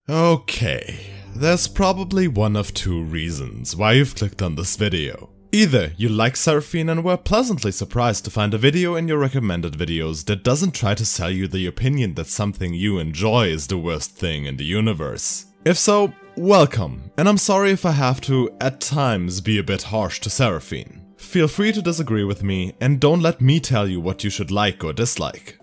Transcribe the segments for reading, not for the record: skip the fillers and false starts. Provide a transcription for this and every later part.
Okay, there's probably one of two reasons why you've clicked on this video. Either you like Seraphine and were pleasantly surprised to find a video in your recommended videos that doesn't try to sell you the opinion that something you enjoy is the worst thing in the universe. If so, welcome, and I'm sorry if I have to, at times, be a bit harsh to Seraphine. Feel free to disagree with me, and don't let me tell you what you should like or dislike.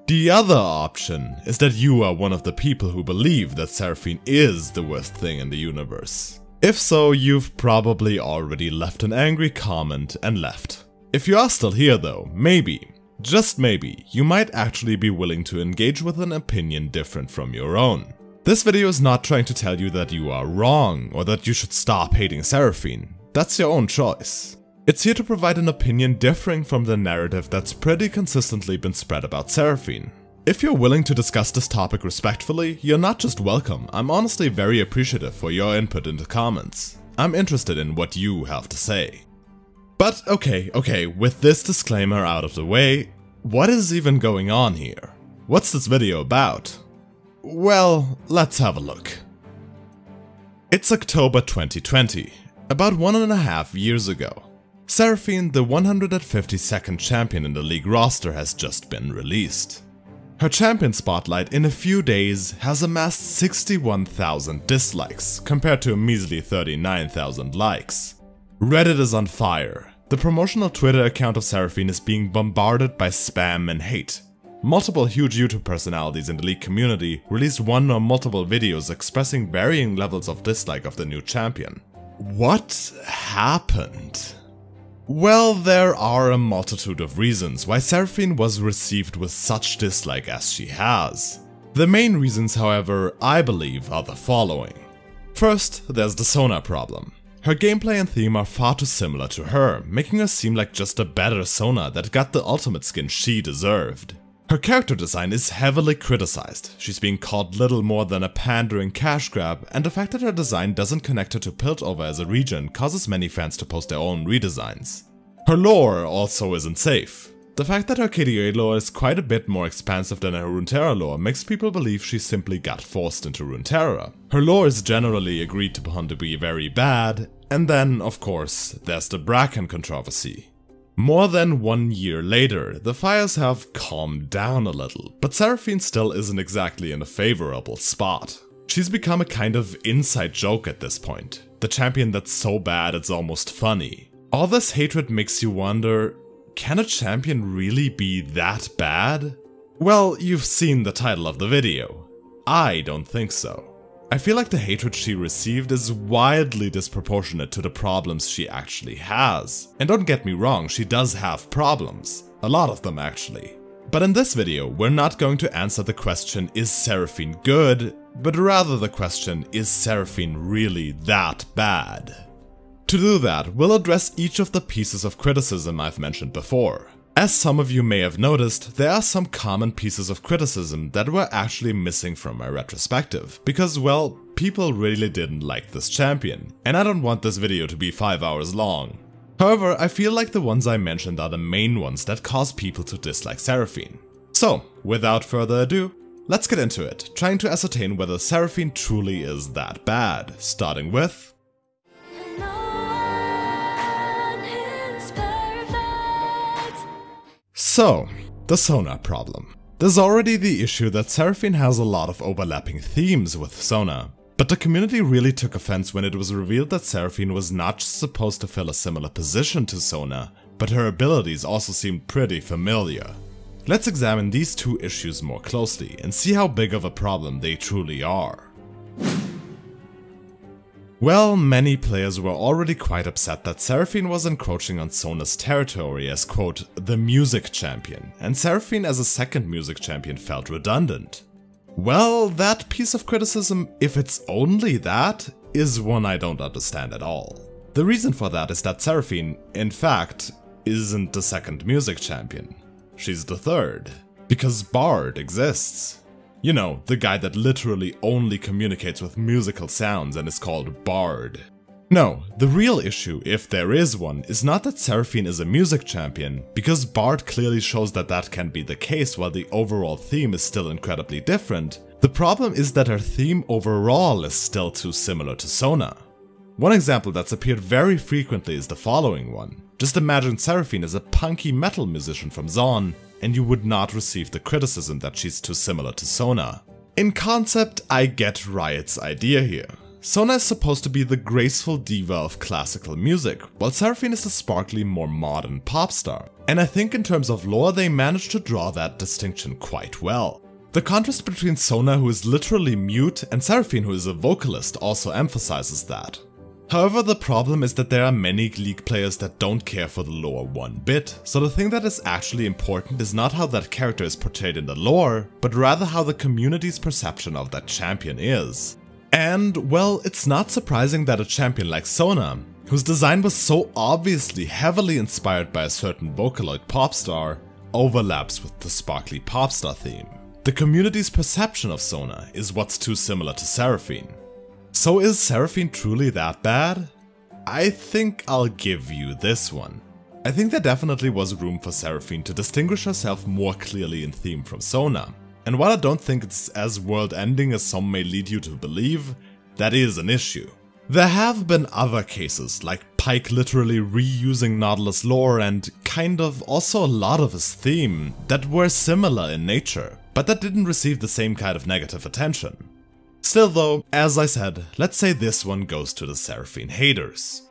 The other option is that you are one of the people who believe that Seraphine is the worst thing in the universe. If so, you've probably already left an angry comment and left. If you are still here though, maybe, just maybe, you might actually be willing to engage with an opinion different from your own. This video is not trying to tell you that you are wrong or that you should stop hating Seraphine. That's your own choice. It's here to provide an opinion differing from the narrative that's pretty consistently been spread about Seraphine. If you're willing to discuss this topic respectfully, you're not just welcome, I'm honestly very appreciative for your input in the comments. I'm interested in what you have to say. But okay, with this disclaimer out of the way, what is even going on here? What's this video about? Well, let's have a look. It's October 2020, about 1.5 years ago. Seraphine, the 152nd champion in the league roster, has just been released. Her champion spotlight in a few days has amassed 61,000 dislikes compared to a measly 39,000 likes. Reddit is on fire. The promotional Twitter account of Seraphine is being bombarded by spam and hate. Multiple huge YouTube personalities in the league community released one or multiple videos expressing varying levels of dislike of the new champion. What happened? Well, there are a multitude of reasons why Seraphine was received with such dislike as she has. The main reasons, however, I believe are the following. First, there's the Sona problem. Her gameplay and theme are far too similar to her, making her seem like just a better Sona that got the ultimate skin she deserved. Her character design is heavily criticized. She's being called little more than a pandering cash grab, and the fact that her design doesn't connect her to Piltover as a region causes many fans to post their own redesigns. Her lore also isn't safe. The fact that her KDA lore is quite a bit more expansive than her Runeterra lore makes people believe she simply got forced into Runeterra. Her lore is generally agreed upon to be very bad, and then, of course, there's the Bracken controversy. More than 1 year later, the fires have calmed down a little, but Seraphine still isn't exactly in a favorable spot. She's become a kind of inside joke at this point, the champion that's so bad it's almost funny. All this hatred makes you wonder, can a champion really be that bad? Well, you've seen the title of the video. I don't think so. I feel like the hatred she received is wildly disproportionate to the problems she actually has. And don't get me wrong, she does have problems. A lot of them actually. But in this video, we're not going to answer the question, is Seraphine good? But rather the question, is Seraphine really that bad? To do that, we'll address each of the pieces of criticism I've mentioned before. As some of you may have noticed, there are some common pieces of criticism that were actually missing from my retrospective, because, well, people really didn't like this champion, and I don't want this video to be 5 hours long. However, I feel like the ones I mentioned are the main ones that cause people to dislike Seraphine. So, without further ado, let's get into it, trying to ascertain whether Seraphine truly is that bad, starting with... So, the Sona problem. There's already the issue that Seraphine has a lot of overlapping themes with Sona, but the community really took offense when it was revealed that Seraphine was not just supposed to fill a similar position to Sona, but her abilities also seemed pretty familiar. Let's examine these two issues more closely and see how big of a problem they truly are. Well, many players were already quite upset that Seraphine was encroaching on Sona's territory as, quote, the music champion, and Seraphine as a second music champion felt redundant. Well, that piece of criticism, if it's only that, is one I don't understand at all. The reason for that is that Seraphine, in fact, isn't the second music champion. She's the third, because Bard exists. You know, the guy that literally only communicates with musical sounds and is called Bard. No, the real issue, if there is one, is not that Seraphine is a music champion, because Bard clearly shows that that can be the case while the overall theme is still incredibly different, The problem is that her theme overall is still too similar to Sona. One example that's appeared very frequently is the following one. Just imagine Seraphine as a punky metal musician from Zaun, and you would not receive the criticism that she's too similar to Sona. In concept, I get Riot's idea here. Sona is supposed to be the graceful diva of classical music, while Seraphine is the sparkly, more modern pop star. And I think in terms of lore, they managed to draw that distinction quite well. The contrast between Sona, who is literally mute, and Seraphine, who is a vocalist, also emphasizes that. However, the problem is that there are many League players that don't care for the lore one bit, so the thing that is actually important is not how that character is portrayed in the lore, but rather how the community's perception of that champion is. And, well, it's not surprising that a champion like Sona, whose design was so obviously heavily inspired by a certain Vocaloid pop star, overlaps with the sparkly pop star theme. The community's perception of Sona is what's too similar to Seraphine. So is Seraphine truly that bad? I think I'll give you this one. I think there definitely was room for Seraphine to distinguish herself more clearly in theme from Sona. And while I don't think it's as world-ending as some may lead you to believe, that is an issue. There have been other cases, like Pyke literally reusing Nautilus lore and kind of also a lot of his theme, that were similar in nature, but that didn't receive the same kind of negative attention. Still though, as I said, let's say this one goes to the Seraphine haters.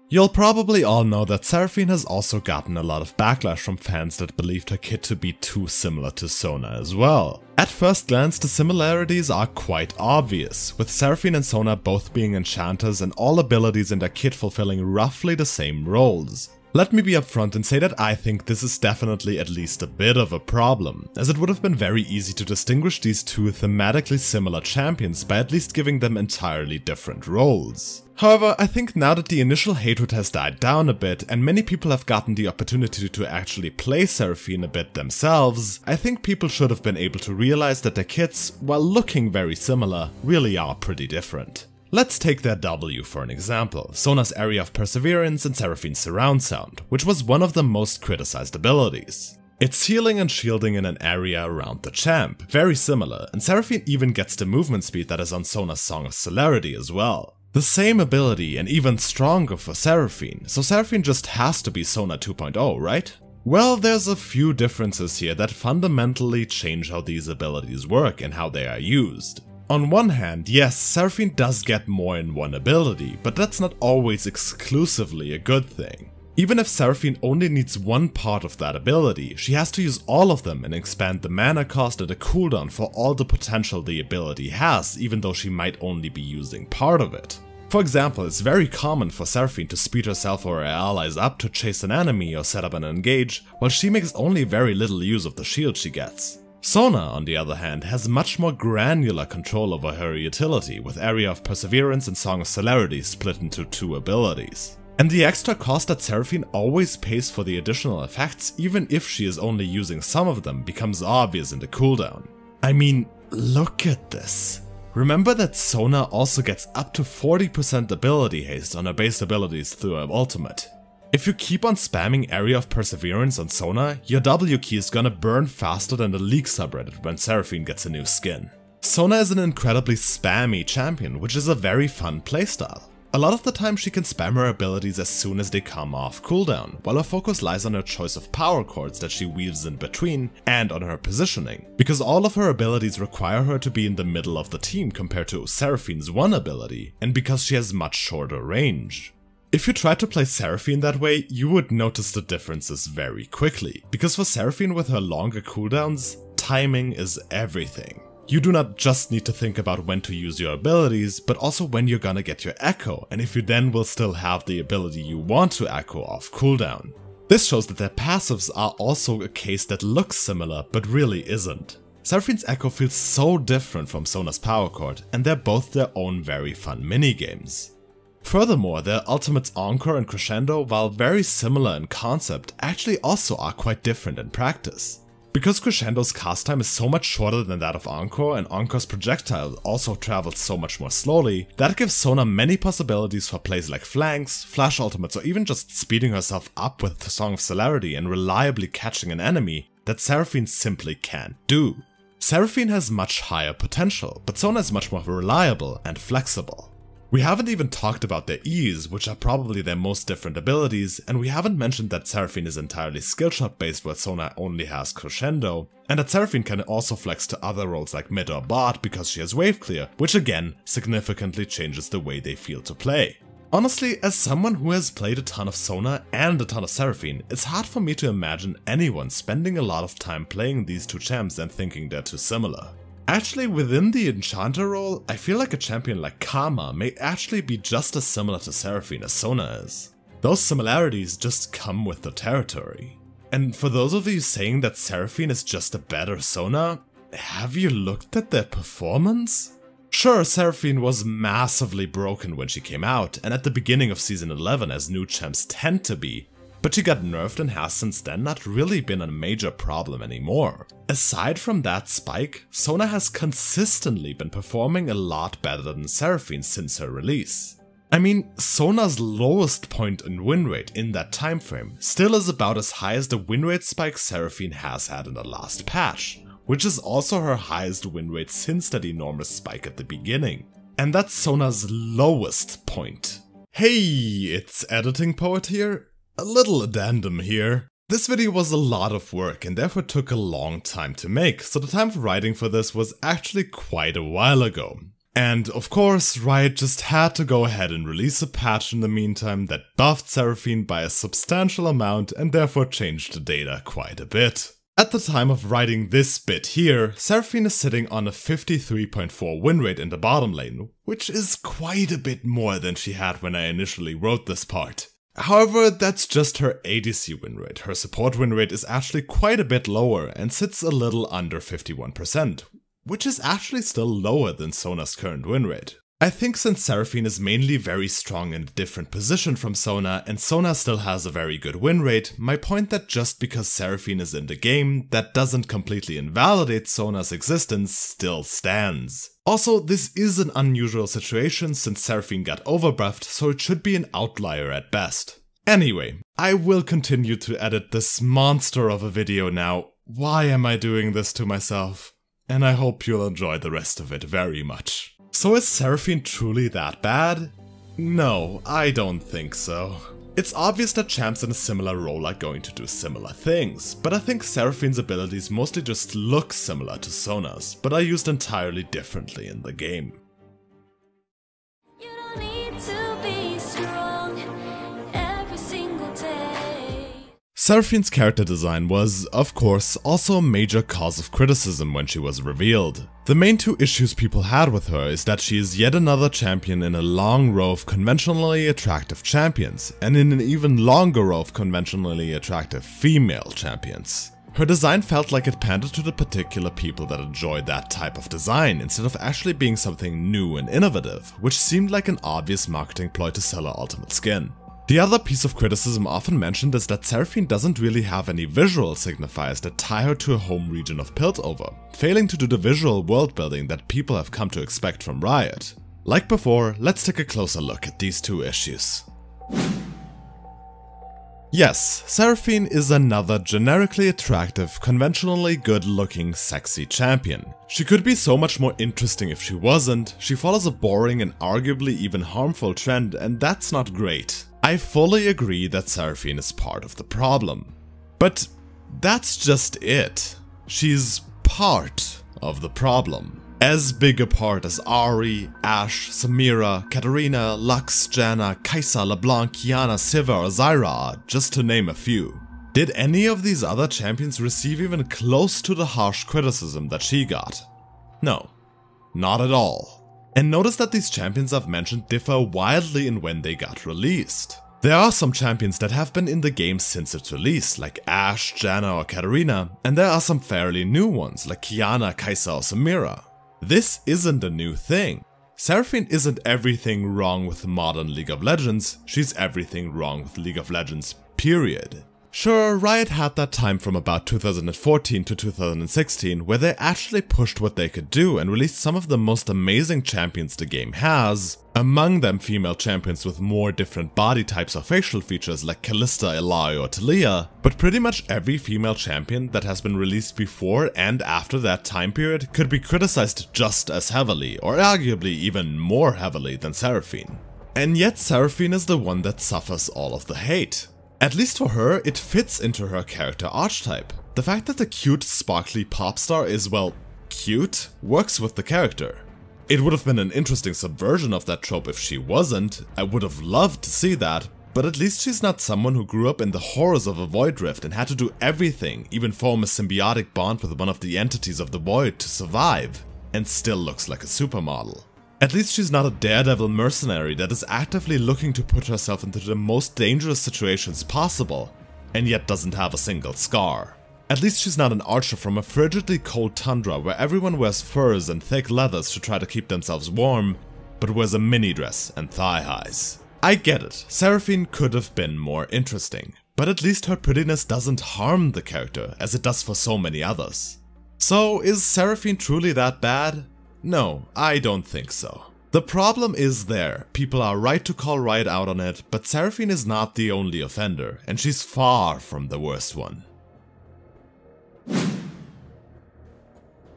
You'll probably all know that Seraphine has also gotten a lot of backlash from fans that believed her kit to be too similar to Sona as well. At first glance, the similarities are quite obvious, with Seraphine and Sona both being enchanters and all abilities in their kit fulfilling roughly the same roles. Let me be upfront and say that I think this is definitely at least a bit of a problem, as it would have been very easy to distinguish these two thematically similar champions by at least giving them entirely different roles. However, I think now that the initial hatred has died down a bit and many people have gotten the opportunity to actually play Seraphine a bit themselves, I think people should have been able to realize that their kits, while looking very similar, really are pretty different. Let's take their W for an example, Sona's Area of Perseverance and Seraphine's Surround Sound, which was one of the most criticized abilities. It's healing and shielding in an area around the champ, very similar, and Seraphine even gets the movement speed that is on Sona's Song of Celerity as well. The same ability and even stronger for Seraphine, so Seraphine just has to be Sona 2.0, right? Well, there's a few differences here that fundamentally change how these abilities work and how they are used. On one hand, yes, Seraphine does get more in one ability, but that's not always exclusively a good thing. Even if Seraphine only needs one part of that ability, she has to use all of them and expand the mana cost and the cooldown for all the potential the ability has, even though she might only be using part of it. For example, it's very common for Seraphine to speed herself or her allies up to chase an enemy or set up an engage, while she makes only very little use of the shield she gets. Sona, on the other hand, has much more granular control over her utility, with Area of Perseverance and Song of Celerity split into two abilities. And the extra cost that Seraphine always pays for the additional effects, even if she is only using some of them, becomes obvious in the cooldown. I mean, look at this. Remember that Sona also gets up to 40% ability haste on her base abilities through her ultimate. If you keep on spamming Area of Perseverance on Sona, your W key is gonna burn faster than the League subreddit when Seraphine gets a new skin. Sona is an incredibly spammy champion, which is a very fun playstyle. A lot of the time she can spam her abilities as soon as they come off cooldown, while her focus lies on her choice of power chords that she weaves in between, and on her positioning, because all of her abilities require her to be in the middle of the team compared to Seraphine's one ability, and because she has much shorter range. If you try to play Seraphine that way, you would notice the differences very quickly, because for Seraphine with her longer cooldowns, timing is everything. You do not just need to think about when to use your abilities, but also when you're gonna get your echo, and if you then will still have the ability you want to echo off cooldown. This shows that their passives are also a case that looks similar, but really isn't. Seraphine's echo feels so different from Sona's power chord, and they're both their own very fun minigames. Furthermore, their ultimates Encore and Crescendo, while very similar in concept, actually also are quite different in practice. Because Crescendo's cast time is so much shorter than that of Encore, and Encore's projectile also travels so much more slowly, that gives Sona many possibilities for plays like flanks, flash ultimates, or even just speeding herself up with the Song of Celerity and reliably catching an enemy, that Seraphine simply can't do. Seraphine has much higher potential, but Sona is much more reliable and flexible. We haven't even talked about their E's, which are probably their most different abilities, and we haven't mentioned that Seraphine is entirely skillshot based while Sona only has Crescendo, and that Seraphine can also flex to other roles like mid or bot because she has wave clear, which again significantly changes the way they feel to play. Honestly, as someone who has played a ton of Sona and a ton of Seraphine, it's hard for me to imagine anyone spending a lot of time playing these two champs and thinking they're too similar. Actually, within the Enchanter role, I feel like a champion like Karma may actually be just as similar to Seraphine as Sona is. Those similarities just come with the territory. And for those of you saying that Seraphine is just a better Sona, have you looked at their performance? Sure, Seraphine was massively broken when she came out, and at the beginning of Season 11 as new champs tend to be, but she got nerfed and has since then not really been a major problem anymore. Aside from that spike, Sona has consistently been performing a lot better than Seraphine since her release. I mean, Sona's lowest point in win rate in that time frame still is about as high as the win rate spike Seraphine has had in the last patch, which is also her highest win rate since that enormous spike at the beginning. And that's Sona's lowest point. Hey, it's Editing Poet here. A little addendum here. This video was a lot of work and therefore took a long time to make, so the time for writing for this was actually quite a while ago. And of course, Riot just had to go ahead and release a patch in the meantime that buffed Seraphine by a substantial amount and therefore changed the data quite a bit. At the time of writing this bit here, Seraphine is sitting on a 53.4 win rate in the bottom lane, which is quite a bit more than she had when I initially wrote this part. However, that's just her ADC win rate. Her support win rate is actually quite a bit lower and sits a little under 51%, which is actually still lower than Sona's current win rate. I think since Seraphine is mainly very strong in a different position from Sona, and Sona still has a very good win rate, my point that just because Seraphine is in the game, that doesn't completely invalidate Sona's existence still stands. Also, this is an unusual situation since Seraphine got overbuffed, so it should be an outlier at best. Anyway, I will continue to edit this monster of a video now. Why am I doing this to myself? And I hope you'll enjoy the rest of it very much. So is Seraphine truly that bad? No, I don't think so. It's obvious that champs in a similar role are going to do similar things, but I think Seraphine's abilities mostly just look similar to Sona's, but are used entirely differently in the game. You don't need to be strong every single day. Seraphine's character design was, of course, also a major cause of criticism when she was revealed. The main two issues people had with her is that she is yet another champion in a long row of conventionally attractive champions, and in an even longer row of conventionally attractive female champions. Her design felt like it pandered to the particular people that enjoyed that type of design, instead of actually being something new and innovative, which seemed like an obvious marketing ploy to sell her ultimate skin. The other piece of criticism often mentioned is that Seraphine doesn't really have any visual signifiers that tie her to a home region of Piltover, failing to do the visual world building that people have come to expect from Riot. Like before, let's take a closer look at these two issues. Yes, Seraphine is another generically attractive, conventionally good-looking, sexy champion. She could be so much more interesting if she wasn't. She follows a boring and arguably even harmful trend, and that's not great. I fully agree that Seraphine is part of the problem. But that's just it. She's part of the problem. As big a part as Ahri, Ashe, Samira, Katarina, Lux, Janna, Kai'Sa, LeBlanc, Qiyana, Sivir, or Zyra are, just to name a few. Did any of these other champions receive even close to the harsh criticism that she got? No, not at all. And notice that these champions I've mentioned differ wildly in when they got released. There are some champions that have been in the game since its release, like Ashe, Janna, or Katarina, and there are some fairly new ones, like Qiyana, Kai'Sa, or Samira. This isn't a new thing. Seraphine isn't everything wrong with modern League of Legends, she's everything wrong with League of Legends, period. Sure, Riot had that time from about 2014 to 2016 where they actually pushed what they could do and released some of the most amazing champions the game has, among them female champions with more different body types or facial features like Kalista, Illaoi or Taliyah, but pretty much every female champion that has been released before and after that time period could be criticized just as heavily, or arguably even more heavily than Seraphine. And yet Seraphine is the one that suffers all of the hate. At least for her, it fits into her character archetype. The fact that the cute, sparkly pop star is, well, cute, works with the character. It would have been an interesting subversion of that trope if she wasn't. I would have loved to see that, but at least she's not someone who grew up in the horrors of a Void Rift and had to do everything, even form a symbiotic bond with one of the entities of the Void to survive, and still looks like a supermodel. At least she's not a daredevil mercenary that is actively looking to put herself into the most dangerous situations possible, and yet doesn't have a single scar. At least she's not an archer from a frigidly cold tundra where everyone wears furs and thick leathers to try to keep themselves warm, but wears a mini dress and thigh highs. I get it, Seraphine could have been more interesting, but at least her prettiness doesn't harm the character as it does for so many others. So is Seraphine truly that bad? No, I don't think so. The problem is there, people are right to call Riot out on it, but Seraphine is not the only offender, and she's far from the worst one.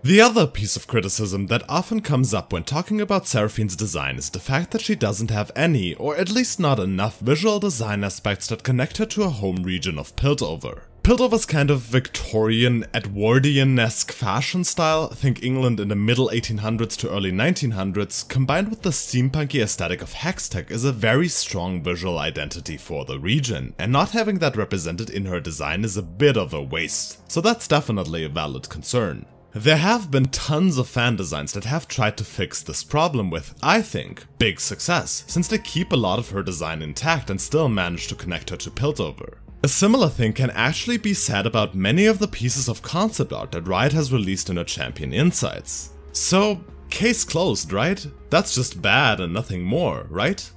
The other piece of criticism that often comes up when talking about Seraphine's design is the fact that she doesn't have any, or at least not enough, visual design aspects that connect her to her home region of Piltover. Piltover's kind of Victorian, Edwardian-esque fashion style, think England in the middle 1800s to early 1900s, combined with the steampunky aesthetic of Hextech is a very strong visual identity for the region, and not having that represented in her design is a bit of a waste, so that's definitely a valid concern. There have been tons of fan designs that have tried to fix this problem with, I think, big success, since they keep a lot of her design intact and still manage to connect her to Piltover. A similar thing can actually be said about many of the pieces of concept art that Riot has released in her Champion Insights. So, case closed, right? That's just bad and nothing more, right?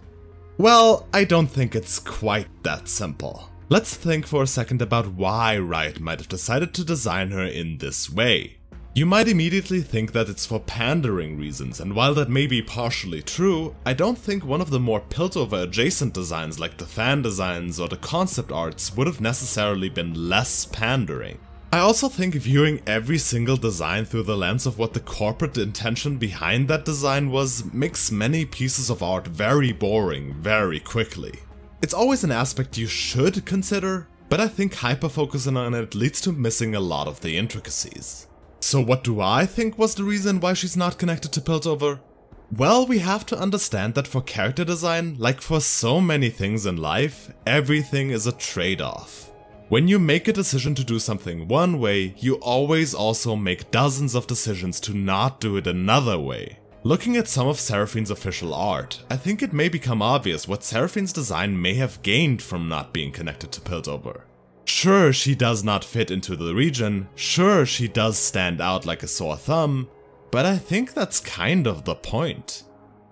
Well, I don't think it's quite that simple. Let's think for a second about why Riot might have decided to design her in this way. You might immediately think that it's for pandering reasons, and while that may be partially true, I don't think one of the more Piltover adjacent designs like the fan designs or the concept arts would have necessarily been less pandering. I also think viewing every single design through the lens of what the corporate intention behind that design was makes many pieces of art very boring very quickly. It's always an aspect you should consider, but I think hyper-focusing on it leads to missing a lot of the intricacies. So what do I think was the reason why she's not connected to Piltover? Well, we have to understand that for character design, like for so many things in life, everything is a trade-off. When you make a decision to do something one way, you always also make dozens of decisions to not do it another way. Looking at some of Seraphine's official art, I think it may become obvious what Seraphine's design may have gained from not being connected to Piltover. Sure, she does not fit into the region, sure, she does stand out like a sore thumb, but I think that's kind of the point.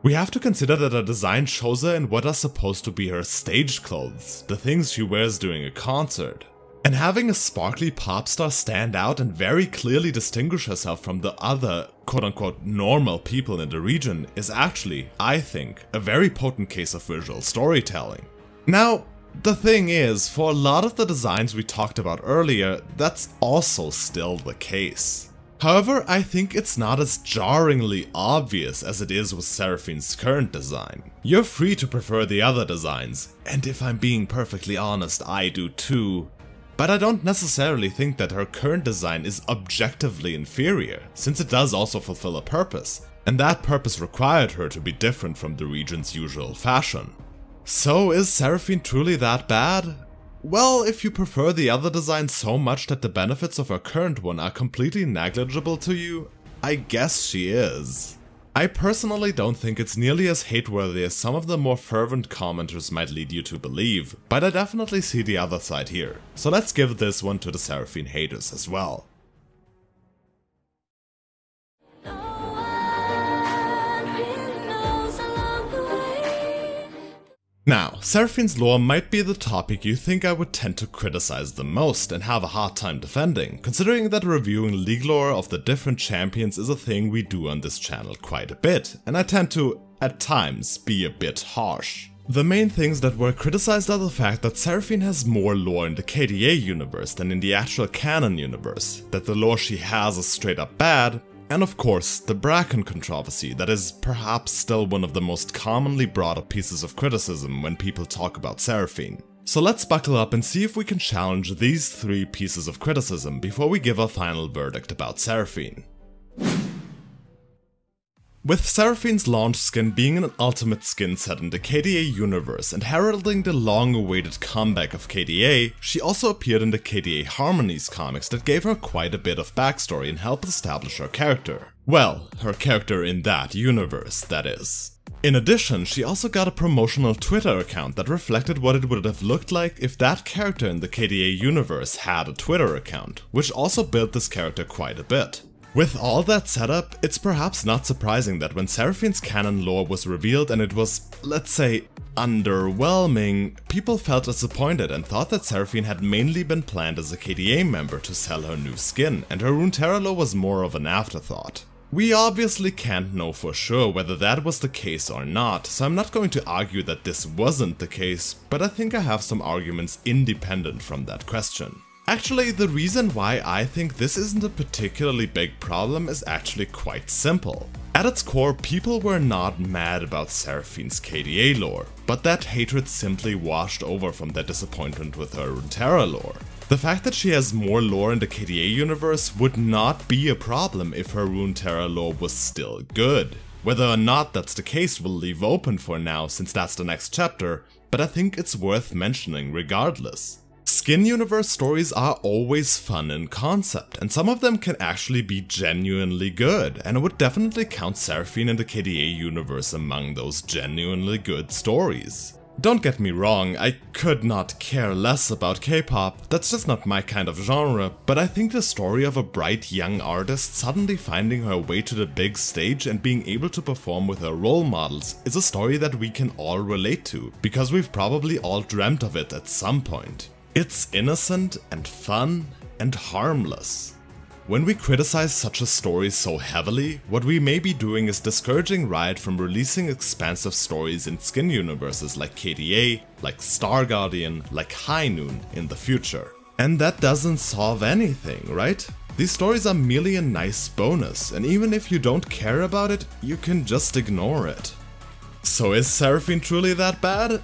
We have to consider that her design shows her in what are supposed to be her stage clothes, the things she wears during a concert. And having a sparkly pop star stand out and very clearly distinguish herself from the other quote-unquote normal people in the region is actually, I think, a very potent case of visual storytelling. Now, the thing is, for a lot of the designs we talked about earlier, that's also still the case. However, I think it's not as jarringly obvious as it is with Seraphine's current design. You're free to prefer the other designs, and if I'm being perfectly honest, I do too. But I don't necessarily think that her current design is objectively inferior, since it does also fulfill a purpose, and that purpose required her to be different from the region's usual fashion. So is Seraphine truly that bad? Well, if you prefer the other design so much that the benefits of her current one are completely negligible to you, I guess she is. I personally don't think it's nearly as hate-worthy as some of the more fervent commenters might lead you to believe, but I definitely see the other side here, so let's give this one to the Seraphine haters as well. Now, Seraphine's lore might be the topic you think I would tend to criticize the most and have a hard time defending, considering that reviewing league lore of the different champions is a thing we do on this channel quite a bit, and I tend to, at times, be a bit harsh. The main things that were criticized are the fact that Seraphine has more lore in the KDA universe than in the actual canon universe, that the lore she has is straight up bad, and of course, the Bracken controversy that is perhaps still one of the most commonly brought up pieces of criticism when people talk about Seraphine. So let's buckle up and see if we can challenge these 3 pieces of criticism before we give a final verdict about Seraphine. With Seraphine's launch skin being an ultimate skin set in the KDA universe and heralding the long-awaited comeback of KDA, she also appeared in the KDA Harmonies comics that gave her quite a bit of backstory and helped establish her character. Well, her character in that universe, that is. In addition, she also got a promotional Twitter account that reflected what it would have looked like if that character in the KDA universe had a Twitter account, which also built this character quite a bit. With all that set up, it's perhaps not surprising that when Seraphine's canon lore was revealed and it was, let's say, underwhelming, people felt disappointed and thought that Seraphine had mainly been planned as a KDA member to sell her new skin, and her Runeterra lore was more of an afterthought. We obviously can't know for sure whether that was the case or not, so I'm not going to argue that this wasn't the case, but I think I have some arguments independent from that question. Actually, the reason why I think this isn't a particularly big problem is actually quite simple. At its core, people were not mad about Seraphine's KDA lore, but that hatred simply washed over from their disappointment with her Runeterra lore. The fact that she has more lore in the KDA universe would not be a problem if her Runeterra lore was still good. Whether or not that's the case we'll leave open for now since that's the next chapter, but I think it's worth mentioning regardless. Skin universe stories are always fun in concept, and some of them can actually be genuinely good, and I would definitely count Seraphine in the KDA universe among those genuinely good stories. Don't get me wrong, I could not care less about K-pop, that's just not my kind of genre, but I think the story of a bright young artist suddenly finding her way to the big stage and being able to perform with her role models is a story that we can all relate to, because we've probably all dreamt of it at some point. It's innocent and fun and harmless. When we criticize such a story so heavily, what we may be doing is discouraging Riot from releasing expansive stories in skin universes like KDA, like Star Guardian, like High Noon in the future. And that doesn't solve anything, right? These stories are merely a nice bonus, and even if you don't care about it, you can just ignore it. So is Seraphine truly that bad?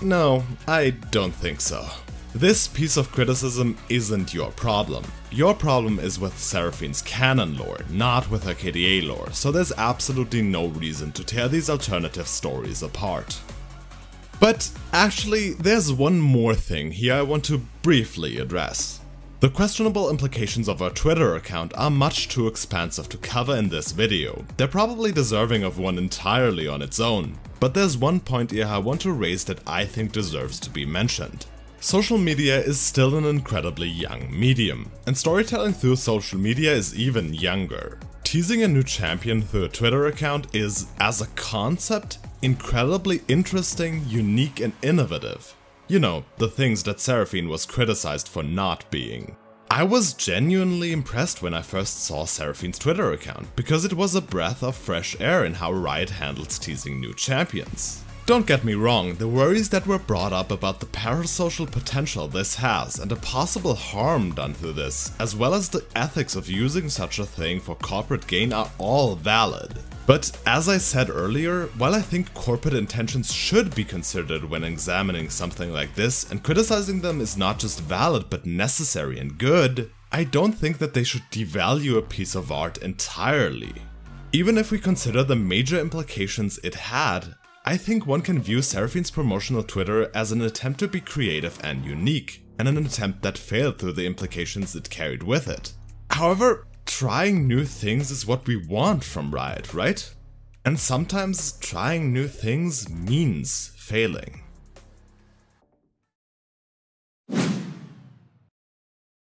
No, I don't think so. This piece of criticism isn't your problem. Your problem is with Seraphine's canon lore, not with her KDA lore, so there's absolutely no reason to tear these alternative stories apart. But actually, there's one more thing here I want to briefly address. The questionable implications of her Twitter account are much too expansive to cover in this video. They're probably deserving of one entirely on its own, but there's one point here I want to raise that I think deserves to be mentioned. Social media is still an incredibly young medium, and storytelling through social media is even younger. Teasing a new champion through a Twitter account is, as a concept, incredibly interesting, unique and innovative. You know, the things that Seraphine was criticized for not being. I was genuinely impressed when I first saw Seraphine's Twitter account, because it was a breath of fresh air in how Riot handles teasing new champions. Don't get me wrong, the worries that were brought up about the parasocial potential this has and the possible harm done through this, as well as the ethics of using such a thing for corporate gain are all valid. But as I said earlier, while I think corporate intentions should be considered when examining something like this, and criticizing them is not just valid but necessary and good, I don't think that they should devalue a piece of art entirely. Even if we consider the major implications it had, I think one can view Seraphine's promotional Twitter as an attempt to be creative and unique, and an attempt that failed through the implications it carried with it. However, trying new things is what we want from Riot, right? And sometimes trying new things means failing.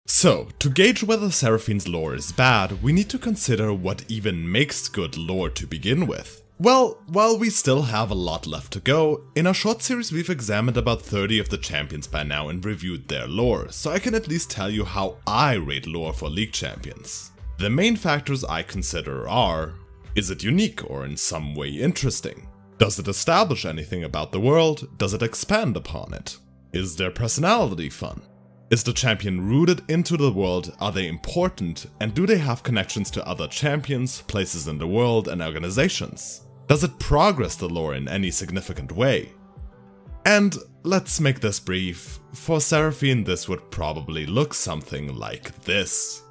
So, to gauge whether Seraphine's lore is bad, we need to consider what even makes good lore to begin with. Well, while we still have a lot left to go, in our short series we've examined about 30 of the champions by now and reviewed their lore, so I can at least tell you how I rate lore for League champions. The main factors I consider are: is it unique or in some way interesting? Does it establish anything about the world? Does it expand upon it? Is their personality fun? Is the champion rooted into the world? Are they important? And do they have connections to other champions, places in the world, and organizations? Does it progress the lore in any significant way? And let's make this brief. For Seraphine, this would probably look something like this.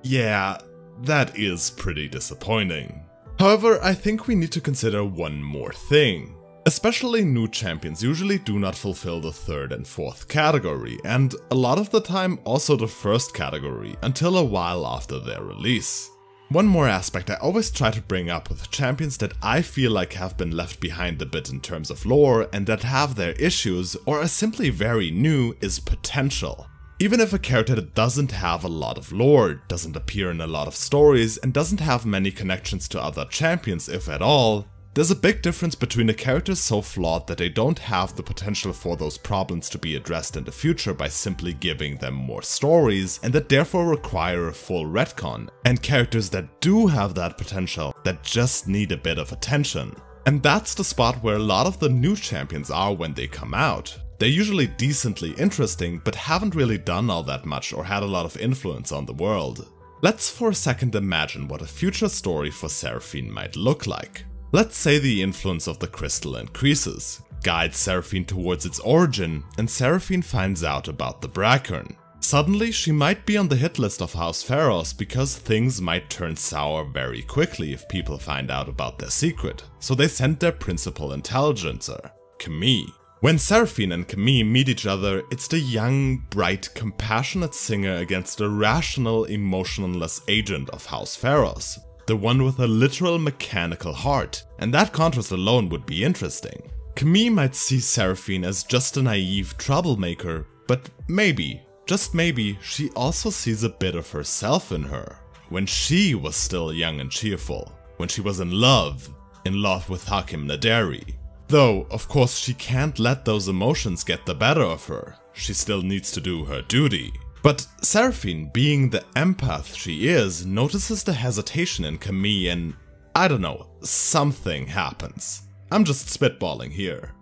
Yeah, that is pretty disappointing. However, I think we need to consider one more thing. Especially new champions usually do not fulfill the third and fourth category, and a lot of the time also the first category, until a while after their release. One more aspect I always try to bring up with champions that I feel like have been left behind a bit in terms of lore and that have their issues or are simply very new is potential. Even if a character that doesn't have a lot of lore, doesn't appear in a lot of stories, and doesn't have many connections to other champions if at all, there's a big difference between a character so flawed that they don't have the potential for those problems to be addressed in the future by simply giving them more stories and that therefore require a full retcon, and characters that do have that potential that just need a bit of attention. And that's the spot where a lot of the new champions are when they come out. They're usually decently interesting but haven't really done all that much or had a lot of influence on the world. Let's for a second imagine what a future story for Seraphine might look like. Let's say the influence of the crystal increases, guides Seraphine towards its origin, and Seraphine finds out about the Brackern. Suddenly she might be on the hit list of House Pharos because things might turn sour very quickly if people find out about their secret, so they send their principal intelligencer, Camille. When Seraphine and Camille meet each other, it's the young, bright, compassionate singer against the rational, emotionless agent of House Pharos. The one with a literal mechanical heart, and that contrast alone would be interesting. Camille might see Seraphine as just a naive troublemaker, but maybe, just maybe, she also sees a bit of herself in her. When she was still young and cheerful, when she was in love with Hakim Naderi. Though, of course, she can't let those emotions get the better of her, she still needs to do her duty. But Seraphine, being the empath she is, notices the hesitation in Camille and, I don't know, something happens. I'm just spitballing here.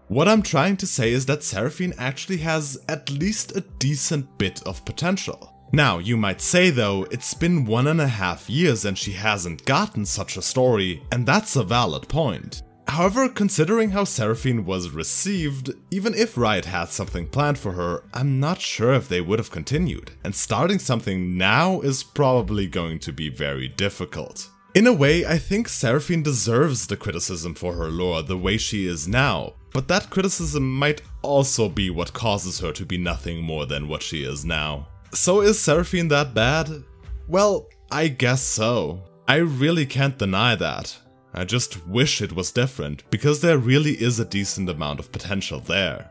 What I'm trying to say is that Seraphine actually has at least a decent bit of potential. Now, you might say though, it's been 1.5 years and she hasn't gotten such a story, and that's a valid point. However, considering how Seraphine was received, even if Riot had something planned for her, I'm not sure if they would have continued, and starting something now is probably going to be very difficult. In a way, I think Seraphine deserves the criticism for her lore the way she is now, but that criticism might also be what causes her to be nothing more than what she is now. So is Seraphine that bad? Well, I guess so. I really can't deny that. I just wish it was different, because there really is a decent amount of potential there.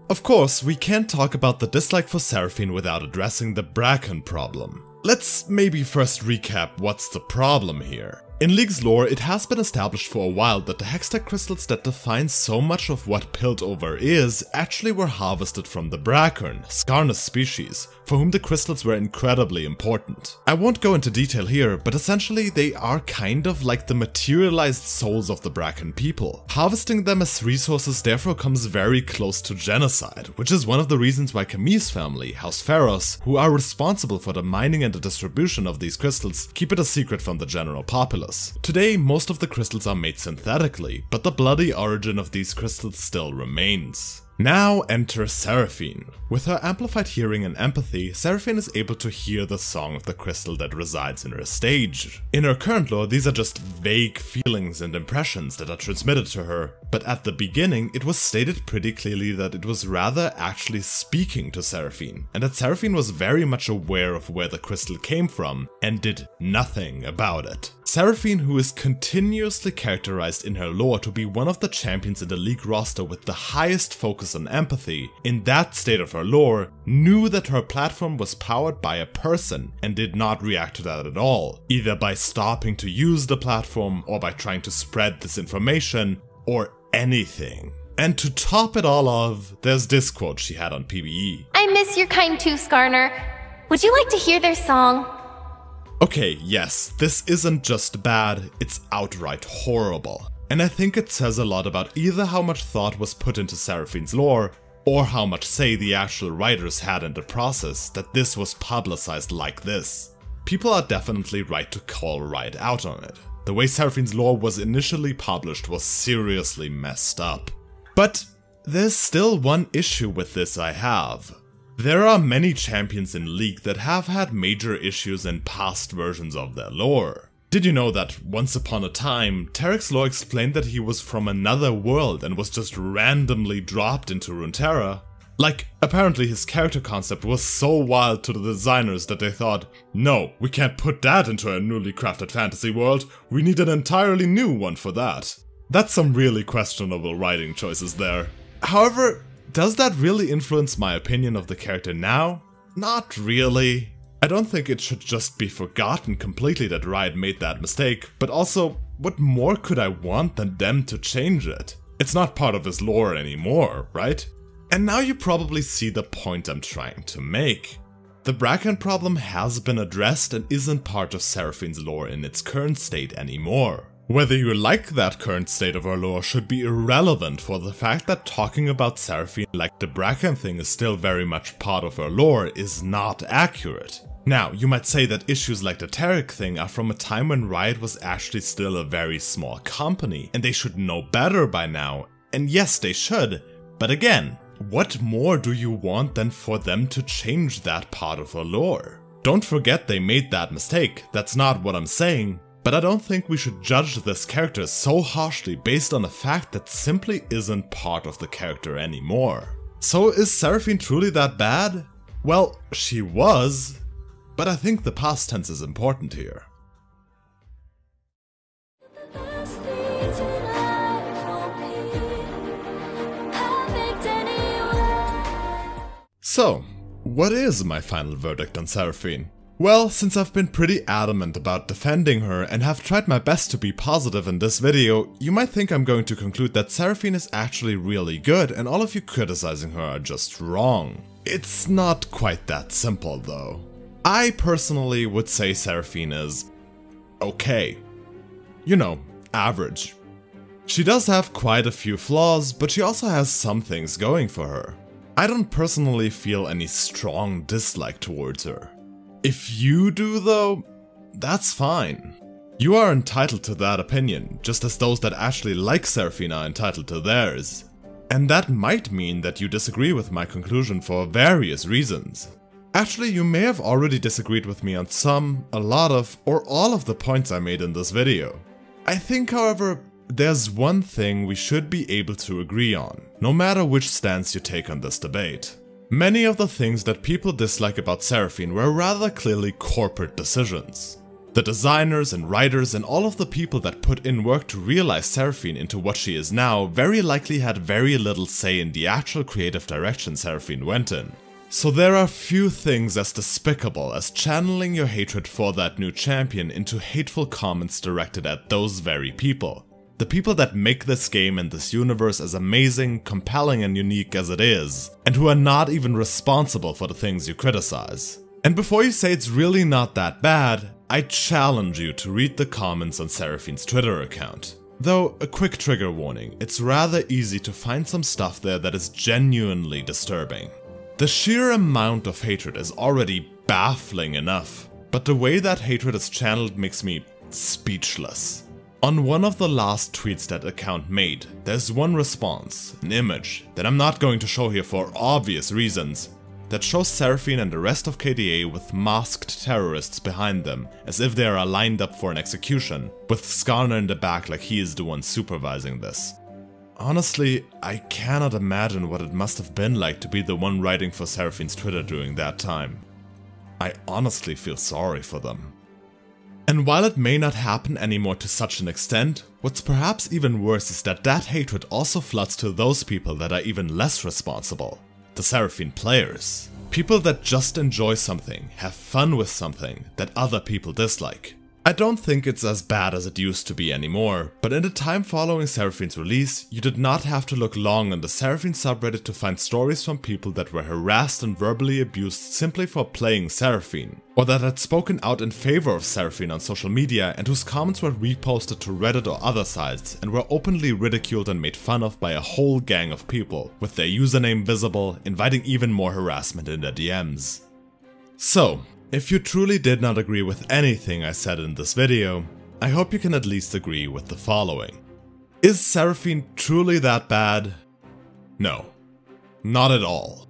Of course, we can't talk about the dislike for Seraphine without addressing the Brackern problem. Let's maybe first recap what's the problem here. In League's lore, it has been established for a while that the Hextech crystals that define so much of what Piltover is actually were harvested from the Brackern, Skarnus species, for whom the crystals were incredibly important. I won't go into detail here, but essentially they are kind of like the materialized souls of the Brackern people. Harvesting them as resources therefore comes very close to genocide, which is one of the reasons why Camille's family, House Pharos, who are responsible for the mining and the distribution of these crystals, keep it a secret from the general populace. Today, most of the crystals are made synthetically, but the bloody origin of these crystals still remains. Now enter Seraphine. With her amplified hearing and empathy, Seraphine is able to hear the song of the crystal that resides in her stage. In her current lore, these are just vague feelings and impressions that are transmitted to her, but at the beginning it was stated pretty clearly that it was rather actually speaking to Seraphine, and that Seraphine was very much aware of where the crystal came from, and did nothing about it. Seraphine, who is continuously characterized in her lore to be one of the champions in the League roster with the highest focus on empathy, in that state of her lore, knew that her platform was powered by a person and did not react to that at all, either by stopping to use the platform or by trying to spread disinformation or anything. And to top it all off, there's this quote she had on PBE. I miss your kind too, Skarner. Would you like to hear their song? Okay, yes, this isn't just bad, it's outright horrible. And I think it says a lot about either how much thought was put into Seraphine's lore, or how much say the actual writers had in the process that this was publicized like this. People are definitely right to call Riot out on it. The way Seraphine's lore was initially published was seriously messed up. But there's still one issue with this I have. There are many champions in League that have had major issues in past versions of their lore. Did you know that once upon a time, Tarek's lore explained that he was from another world and was just randomly dropped into Runeterra? Like, apparently his character concept was so wild to the designers that they thought, no, we can't put that into a newly crafted fantasy world, we need an entirely new one for that. That's some really questionable writing choices there. However, does that really influence my opinion of the character now? Not really. I don't think it should just be forgotten completely that Riot made that mistake, but also, what more could I want than them to change it? It's not part of his lore anymore, right? And now you probably see the point I'm trying to make. The Bracken problem has been addressed and isn't part of Seraphine's lore in its current state anymore. Whether you like that current state of her lore should be irrelevant for the fact that talking about Seraphine like the Bracken thing is still very much part of her lore is not accurate. Now, you might say that issues like the Tarek thing are from a time when Riot was actually still a very small company, and they should know better by now, and yes, they should, but again, what more do you want than for them to change that part of her lore? Don't forget they made that mistake, that's not what I'm saying. But I don't think we should judge this character so harshly based on a fact that simply isn't part of the character anymore. So is Seraphine truly that bad? Well, she was, but I think the past tense is important here. The best things in life won't be perfect anyway. So, what is my final verdict on Seraphine? Well, since I've been pretty adamant about defending her and have tried my best to be positive in this video, you might think I'm going to conclude that Seraphine is actually really good and all of you criticizing her are just wrong. It's not quite that simple though. I personally would say Seraphine is okay. You know, average. She does have quite a few flaws, but she also has some things going for her. I don't personally feel any strong dislike towards her. If you do though, that's fine. You are entitled to that opinion, just as those that actually like Seraphine are entitled to theirs. And that might mean that you disagree with my conclusion for various reasons. Actually, you may have already disagreed with me on some, a lot of, or all of the points I made in this video. I think, however, there's one thing we should be able to agree on, no matter which stance you take on this debate. Many of the things that people dislike about Seraphine were rather clearly corporate decisions. The designers and writers and all of the people that put in work to realize Seraphine into what she is now very likely had very little say in the actual creative direction Seraphine went in. So there are few things as despicable as channeling your hatred for that new champion into hateful comments directed at those very people. The people that make this game and this universe as amazing, compelling and unique as it is, and who are not even responsible for the things you criticize. And before you say it's really not that bad, I challenge you to read the comments on Seraphine's Twitter account. Though, a quick trigger warning, it's rather easy to find some stuff there that is genuinely disturbing. The sheer amount of hatred is already baffling enough, but the way that hatred is channeled makes me speechless. On one of the last tweets that account made, there's one response, an image, that I'm not going to show here for obvious reasons, that shows Seraphine and the rest of KDA with masked terrorists behind them, as if they are lined up for an execution, with Skarner in the back like he is the one supervising this. Honestly, I cannot imagine what it must have been like to be the one writing for Seraphine's Twitter during that time. I honestly feel sorry for them. And And while it may not happen anymore to such an extent, what's perhaps even worse is that that hatred also floods to those people that are even less responsible. The Seraphine players. People that just enjoy something, have fun with something that other people dislike. I don't think it's as bad as it used to be anymore, but in the time following Seraphine's release, you did not have to look long on the Seraphine subreddit to find stories from people that were harassed and verbally abused simply for playing Seraphine, or that had spoken out in favor of Seraphine on social media and whose comments were reposted to Reddit or other sites and were openly ridiculed and made fun of by a whole gang of people, with their username visible, inviting even more harassment in their DMs. So, if you truly did not agree with anything I said in this video, I hope you can at least agree with the following. Is Seraphine truly that bad? No, not at all.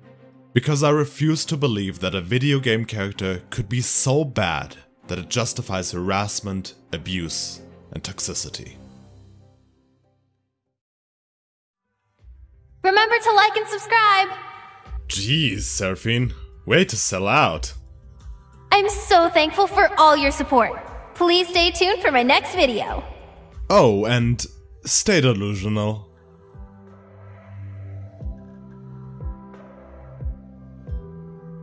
Because I refuse to believe that a video game character could be so bad that it justifies harassment, abuse, and toxicity. Remember to like and subscribe! Jeez, Seraphine, way to sell out. I'm so thankful for all your support. Please stay tuned for my next video. Oh, and stay delusional.